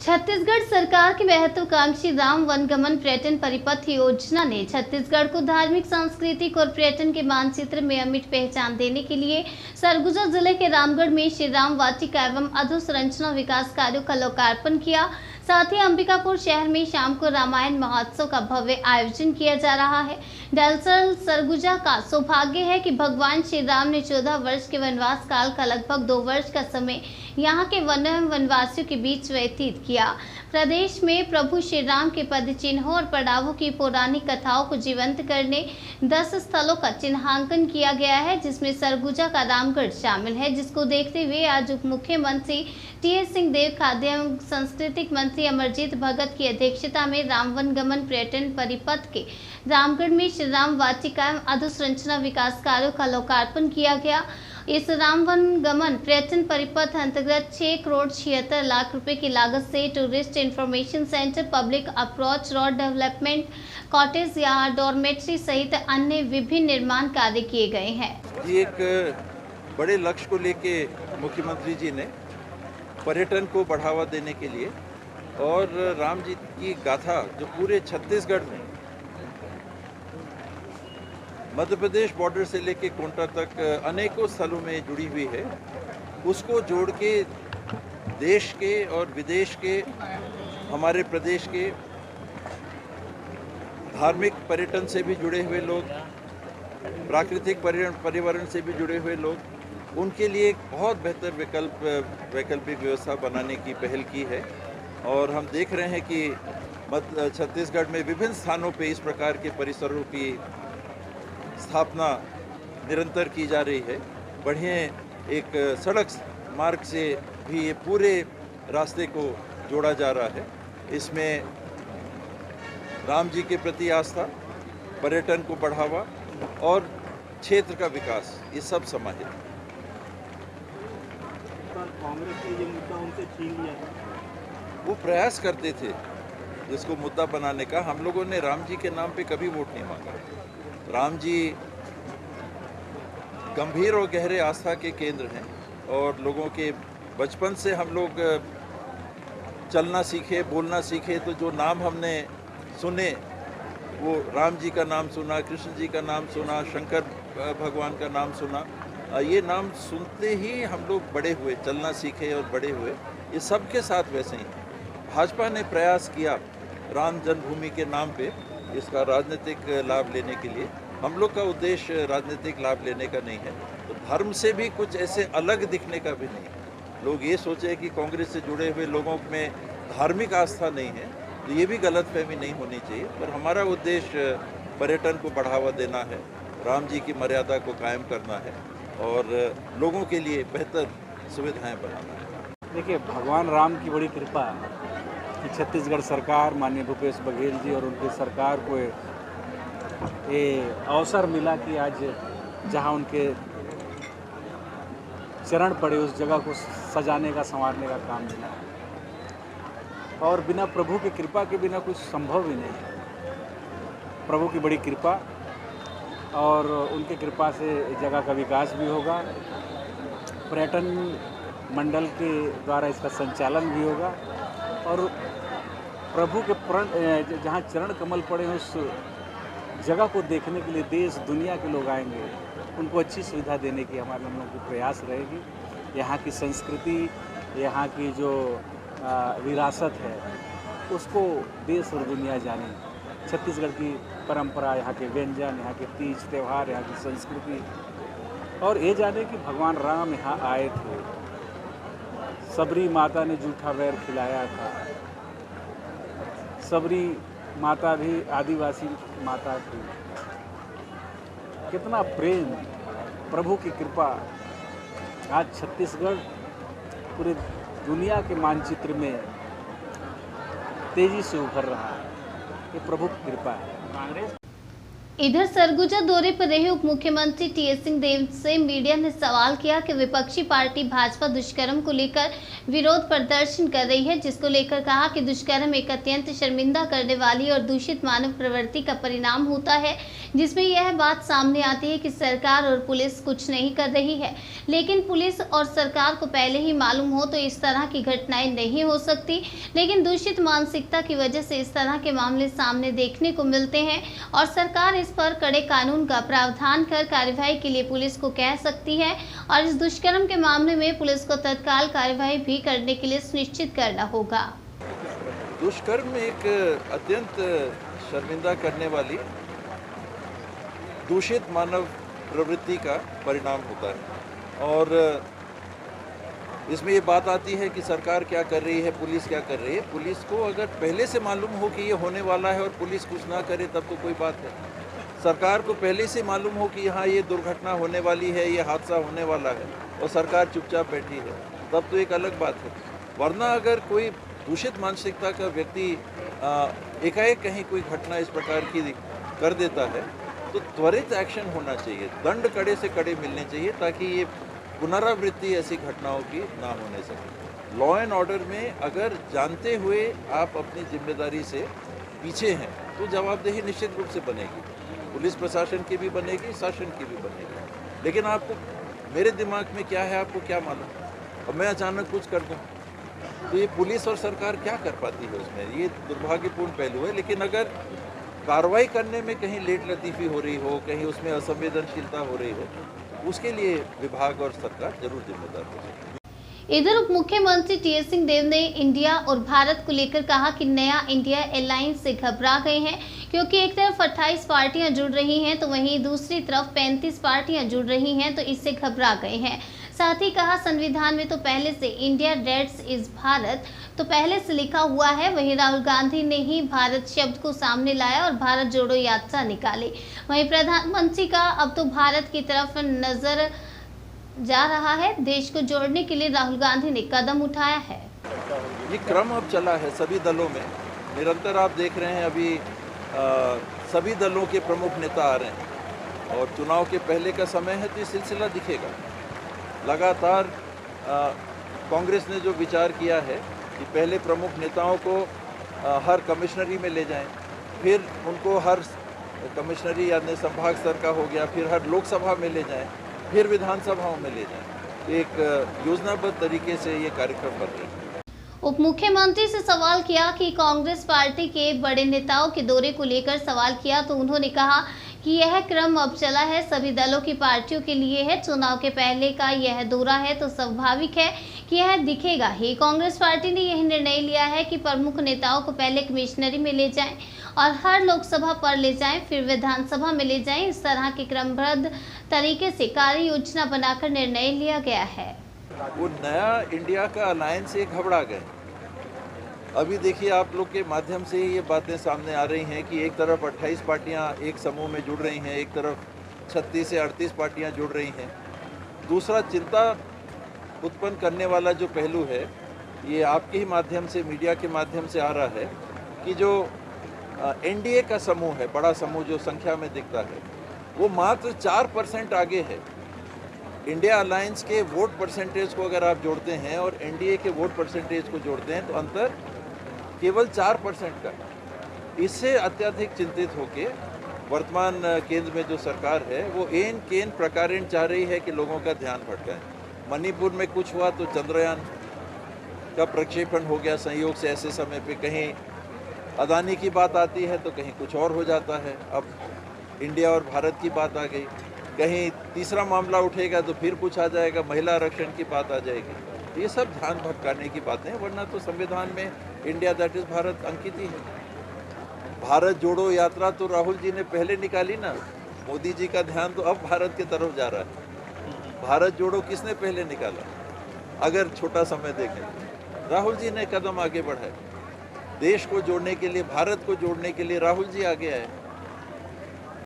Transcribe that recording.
छत्तीसगढ़ सरकार की महत्वाकांक्षी राम वनगमन पर्यटन परिपथ योजना ने छत्तीसगढ़ को धार्मिक, सांस्कृतिक और पर्यटन के मानचित्र में अमिट पहचान देने के लिए सरगुजा जिले के रामगढ़ में श्री राम वाटिका एवं अधोसंरचना विकास कार्यों का लोकार्पण किया। साथ ही अंबिकापुर शहर में शाम को रामायण महोत्सव का भव्य आयोजन किया जा रहा है। दरअसल सरगुजा का सौभाग्य है कि भगवान श्री राम ने 14 वर्ष के वनवास काल का लगभग 2 वर्ष का समय यहाँ के वनवासियों के बीच व्यतीत किया। प्रदेश में प्रभु श्री राम के पद चिन्हों और पड़ावों की पौराणिक कथाओं को जीवंत करने 10 स्थलों का चिन्हांकन किया गया है, जिसमें सरगुजा का रामगढ़ शामिल है, जिसको देखते हुए आज उप मुख्यमंत्री टी.एस. सिंहदेव, खाद्य एवं सांस्कृतिक मंत्री अमरजीत भगत की अध्यक्षता में राम वनगमन पर्यटन परिपथ के रामगढ़ में श्री राम वाटिका एवं अधोसंरचना विकास कार्यों का लोकार्पण किया गया। इस राम वनगमन पर्यटन परिपथ अंतर्गत 6,76,00,000 रुपए की लागत से tourist information centre, public approach road development, cottage या डॉर्मेट्री सहित अन्य विभिन्न निर्माण कार्य किए गए हैं। ये एक बड़े लक्ष्य को लेके मुख्यमंत्री जी ने पर्यटन को बढ़ावा देने के लिए और राम जी की गाथा जो पूरे छत्तीसगढ़ में मध्य प्रदेश बॉर्डर से लेके कोंटा तक अनेकों स्थलों में जुड़ी हुई है, उसको जोड़ के देश के और विदेश के, हमारे प्रदेश के धार्मिक पर्यटन से भी जुड़े हुए लोग, प्राकृतिक पर्यावरण से भी जुड़े हुए लोग, उनके लिए एक बहुत बेहतर वैकल्पिक व्यवस्था बनाने की पहल की है। और हम देख रहे हैं कि छत्तीसगढ़ में विभिन्न स्थानों पे इस प्रकार के परिसरों की स्थापना निरंतर की जा रही है। बढ़िया एक सड़क मार्ग से भी ये पूरे रास्ते को जोड़ा जा रहा है। इसमें राम जी के प्रति आस्था, पर्यटन को बढ़ावा और क्षेत्र का विकास, ये सब समाहित है। कांग्रेस ने ये मुद्दा उनसे छीन लिया था। वो प्रयास करते थे जिसको मुद्दा बनाने का। हम लोगों ने राम जी के नाम पे कभी वोट नहीं मांगा। राम जी गंभीर और गहरे आस्था के केंद्र हैं और लोगों के बचपन से हम लोग चलना सीखे, बोलना सीखे, तो जो नाम हमने सुने वो राम जी का नाम सुना, कृष्ण जी का नाम सुना, शंकर भगवान का नाम सुना। ये नाम सुनते ही हम लोग बड़े हुए, चलना सीखे और बड़े हुए। ये सबके साथ वैसे ही भाजपा ने प्रयास किया राम जन्मभूमि के नाम पे इसका राजनीतिक लाभ लेने के लिए। हम लोग का उद्देश्य राजनीतिक लाभ लेने का नहीं है, तो धर्म से भी कुछ ऐसे अलग दिखने का भी नहीं है। लोग ये सोचे कि कांग्रेस से जुड़े हुए लोगों में धार्मिक आस्था नहीं है, तो ये भी गलतफहमी नहीं होनी चाहिए। पर हमारा उद्देश्य पर्यटन को बढ़ावा देना है, राम जी की मर्यादा को कायम करना है और लोगों के लिए बेहतर सुविधाएँ बनाना है। देखिए, भगवान राम की बड़ी कृपा कि छत्तीसगढ़ सरकार, माननीय भूपेश बघेल जी और उनकी सरकार को ये अवसर मिला कि आज जहां उनके चरण पड़े उस जगह को सजाने का, संवारने का काम मिला। और बिना प्रभु की कृपा के बिना कुछ संभव ही नहीं है। प्रभु की बड़ी कृपा और उनकी कृपा से जगह का विकास भी होगा, पर्यटन मंडल के द्वारा इसका संचालन भी होगा और प्रभु के जहाँ चरण कमल पड़े हैं उस जगह को देखने के लिए देश दुनिया के लोग आएंगे। उनको अच्छी सुविधा देने की हमारे हम लोगों की प्रयास रहेगी। यहाँ की संस्कृति, यहाँ की जो विरासत है उसको देश और दुनिया जाने। छत्तीसगढ़ की परंपरा, यहाँ के व्यंजन, यहाँ के तीज त्यौहार, यहाँ की संस्कृति, और ये जाने कि भगवान राम यहाँ आए थे। सबरी माता ने जूठा वैर खिलाया था। सबरी माता भी आदिवासी माता थी। कितना प्रेम, प्रभु की कृपा। आज छत्तीसगढ़ पूरे दुनिया के मानचित्र में तेजी से उभर रहा है। ये प्रभु की कृपा है। कांग्रेस इधर सरगुजा दौरे पर रहे उप मुख्यमंत्री टीएस सिंहदेव से मीडिया ने सवाल किया कि विपक्षी पार्टी भाजपा दुष्कर्म को लेकर विरोध प्रदर्शन कर रही है, जिसको लेकर कहा कि दुष्कर्म एक अत्यंत शर्मिंदा करने वाली और दूषित मानव प्रवृत्ति का परिणाम होता है, जिसमें यह बात सामने आती है कि सरकार और पुलिस कुछ नहीं कर रही है। लेकिन पुलिस और सरकार को पहले ही मालूम हो तो इस तरह की घटनाएं नहीं हो सकती, लेकिन दूषित मानसिकता की वजह से इस तरह के मामले सामने देखने को मिलते हैं और सरकार इस पर कड़े कानून का प्रावधान कर कार्यवाही के लिए पुलिस को कह सकती है और इस दुष्कर्म के मामले में पुलिस को तत्काल कार्यवाही भी करने के लिए सुनिश्चित करना होगा। दुष्कर्म एक अत्यंत शर्मिंदा करने वाली दूषित मानव प्रवृत्ति का परिणाम होता है और इसमें ये बात आती है कि सरकार क्या कर रही है, पुलिस क्या कर रही है। पुलिस को अगर पहले से मालूम हो कि ये होने वाला है और पुलिस कुछ ना करे तब तो कोई बात है। सरकार को पहले से मालूम हो कि यहाँ ये दुर्घटना होने वाली है, ये हादसा होने वाला है और सरकार चुपचाप बैठी है, तब तो एक अलग बात है। वरना अगर कोई दूषित मानसिकता का व्यक्ति एकाएक कहीं कोई घटना इस प्रकार की कर देता है तो त्वरित एक्शन होना चाहिए, दंड कड़े से कड़े मिलने चाहिए ताकि ये पुनरावृत्ति ऐसी घटनाओं की ना होने सके। लॉ एंड ऑर्डर में अगर जानते हुए आप अपनी जिम्मेदारी से पीछे हैं तो जवाबदेही निश्चित रूप से बनेगी, पुलिस प्रशासन की भी बनेगी, शासन की भी बनेगी। लेकिन आपको मेरे दिमाग में क्या है, आपको क्या मालूम, और मैं अचानक कुछ कर दूँ तो ये पुलिस और सरकार क्या कर पाती है उसमें, ये दुर्भाग्यपूर्ण पहलू है। लेकिन अगर कार्रवाई करने में कहीं लेट लतीफ़ी हो रही हो, कहीं उसमें असंवेदनशीलता हो रही हो, उसके लिए विभाग और सरकार जरूर जिम्मेदार हो सकती है। इधर उप मुख्यमंत्री टीएस सिंहदेव ने इंडिया और भारत को लेकर कहा कि नया इंडिया अलायंस से घबरा गए हैं, क्योंकि एक तरफ 28 पार्टियां जुड़ रही हैं तो वहीं दूसरी तरफ 35 पार्टियां जुड़ रही हैं, तो इससे घबरा गए हैं। साथ ही कहा संविधान में तो पहले से इंडिया डेट्स इज भारत तो पहले से लिखा हुआ है, वहीं राहुल गांधी ने ही भारत शब्द को सामने लाया और भारत जोड़ो यात्रा निकाली। वहीं प्रधानमंत्री का अब तो भारत की तरफ नजर जा रहा है, देश को जोड़ने के लिए राहुल गांधी ने कदम उठाया है। ये क्रम अब चला है सभी दलों में, निरंतर आप देख रहे हैं अभी सभी दलों के प्रमुख नेता आ रहे हैं और चुनाव के पहले का समय है तो ये सिलसिला दिखेगा। लगातार कांग्रेस ने जो विचार किया है कि पहले प्रमुख नेताओं को हर कमिश्नरी में ले जाएं, फिर उनको हर कमिश्नरी यानी संभाग स्तर का हो गया, फिर हर लोकसभा में ले जाएं, फिर विधानसभाओं में ले जाएं, एक योजनाबद्ध तरीके से ये कार्यक्रम कर रहे हैं। उप मुख्यमंत्री से सवाल किया कि कांग्रेस पार्टी के बड़े नेताओं के दौरे को लेकर सवाल किया तो उन्होंने कहा कि यह क्रम अब चला है, सभी दलों की पार्टियों के लिए है, चुनाव के पहले का यह दौरा है तो स्वाभाविक है कि यह दिखेगा ही। कांग्रेस पार्टी ने यह निर्णय लिया है कि प्रमुख नेताओं को पहले कमिश्नरी में ले जाएं और हर लोकसभा पर ले जाएं, फिर विधानसभा में ले जाएं। इस तरह के क्रमबद्ध तरीके से कार्य योजना बनाकर निर्णय लिया गया है। वो नया इंडिया का अलायंस से घबरा गए। अभी देखिए आप लोग के माध्यम से ये बातें सामने आ रही हैं कि एक तरफ 28 पार्टियां एक समूह में जुड़ रही हैं, एक तरफ 36 से 38 पार्टियां जुड़ रही हैं। दूसरा चिंता उत्पन्न करने वाला जो पहलू है ये आपके ही माध्यम से, मीडिया के माध्यम से आ रहा है कि जो एनडीए का समूह है, बड़ा समूह जो संख्या में दिखता है, वो मात्र 4% आगे है। इंडिया अलायंस के वोट परसेंटेज को अगर आप जोड़ते हैं और एनडीए के वोट परसेंटेज को जोड़ते हैं तो अंतर केवल 4% का। इससे अत्यधिक चिंतित होकर वर्तमान केंद्र में जो सरकार है वो एन केन प्रकारेण चाह रही है कि लोगों का ध्यान भटकाए। मणिपुर में कुछ हुआ तो चंद्रयान का प्रक्षेपण हो गया संयोग से, ऐसे समय पे कहीं अदानी की बात आती है तो कहीं कुछ और हो जाता है। अब इंडिया और भारत की बात आ गई, कहीं तीसरा मामला उठेगा तो फिर कुछ आ जाएगा, महिला आरक्षण की बात आ जाएगी। ये सब ध्यान भटकाने की बातें, वरना तो संविधान में इंडिया दैट इज भारत अंकित ही है। भारत जोड़ो यात्रा तो राहुल जी ने पहले निकाली ना, मोदी जी का ध्यान तो अब भारत की तरफ जा रहा है। भारत जोड़ो किसने पहले निकाला? अगर छोटा समय देखें, राहुल जी ने कदम आगे बढ़ाए। देश को जोड़ने के लिए, भारत को जोड़ने के लिए राहुल जी आगे आए।